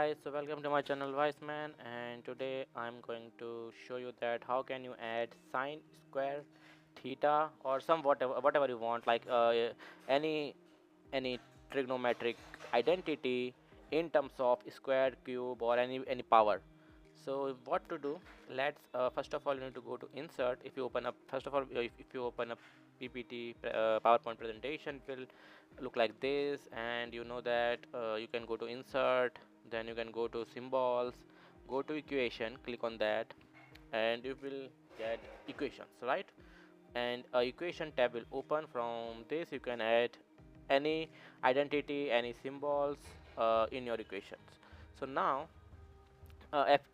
guys, so welcome to my channel Wiseman, and today I'm going to show you that how can you add sine, square, theta, or some whatever you want, like any trigonometric identity in terms of square, cube, or any power. So what to do? Let's first of all you need to go to insert. If you open up first of all if you open up PPT PowerPoint presentation, it will look like this, and you know that you can go to insert, then you can go to symbols, go to equation, click on that, and you will get equations, right? And a equation tab will open. From this you can add any identity, any symbols in your equations. So now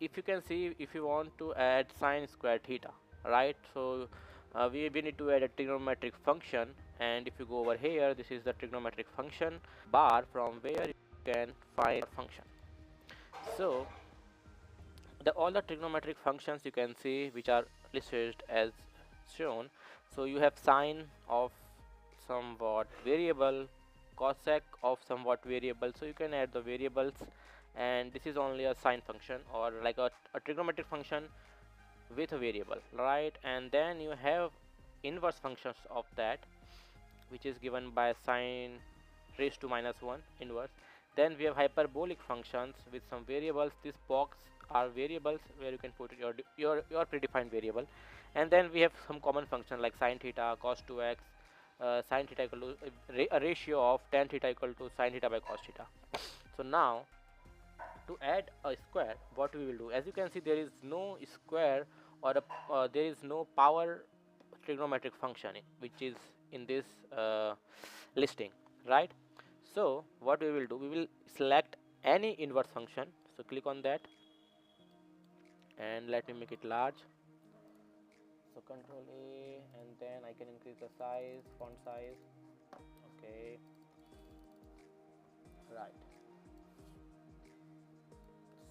if you can see, if you want to add sine square theta, right? So we need to add a trigonometric function, and if you go over here, this is the trigonometric function bar from where you can find function. So all the trigonometric functions you can see which are listed as shown. So you have sine of somewhat variable, cosec of somewhat variable, so you can add the variables, and this is only a sine function or like a trigonometric function with a variable, right? And then you have inverse functions of that, which is given by sine raised to -1 inverse. Then we have hyperbolic functions with some variables. This box are variables where you can put your predefined variable. And then we have some common function like sine theta, cos 2x, sine theta equal to a ratio of tan theta equal to sine theta by cos theta. So now to add a square, what we will do, as you can see, there is no square or there is no power trigonometric function which is in this listing, right? So what we will do, we will select any inverse function. So click on that, and let me make it large. So control A, and then I can increase the size, font size. Okay, right.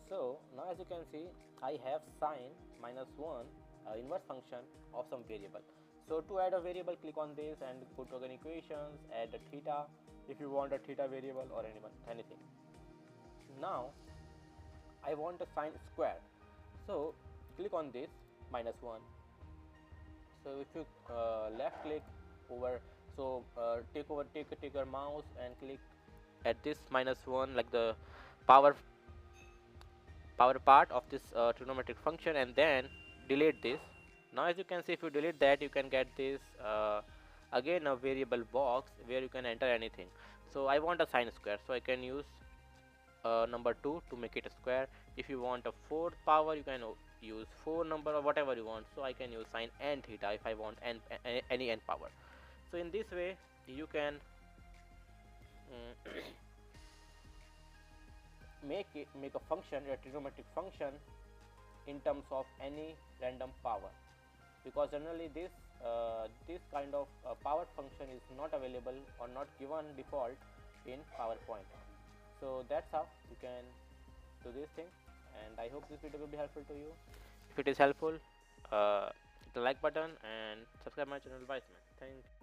So now as you can see, I have sine -1 inverse function of some variable. So to add a variable, click on this and go to again equations, add a theta if you want a theta variable or anything. Now I want a sine square, so click on this -1. So if you left click over, so take your mouse and click at this -1, like the power part of this trigonometric function, and then delete this. Now as you can see, if you delete that, you can get this again a variable box where you can enter anything. So I want a sine square, so I can use number 2 to make it a square. If you want a 4th power, you can use 4 number or whatever you want. So I can use sine n theta if I want any n power. So in this way you can make a function, a trigonometric function, in terms of any random power, because generally this kind of power function is not available or not given default in PowerPoint. So that's how you can do this thing, and I hope this video will be helpful to you. If it is helpful, hit the like button and subscribe my channel Wiseman. Thank you.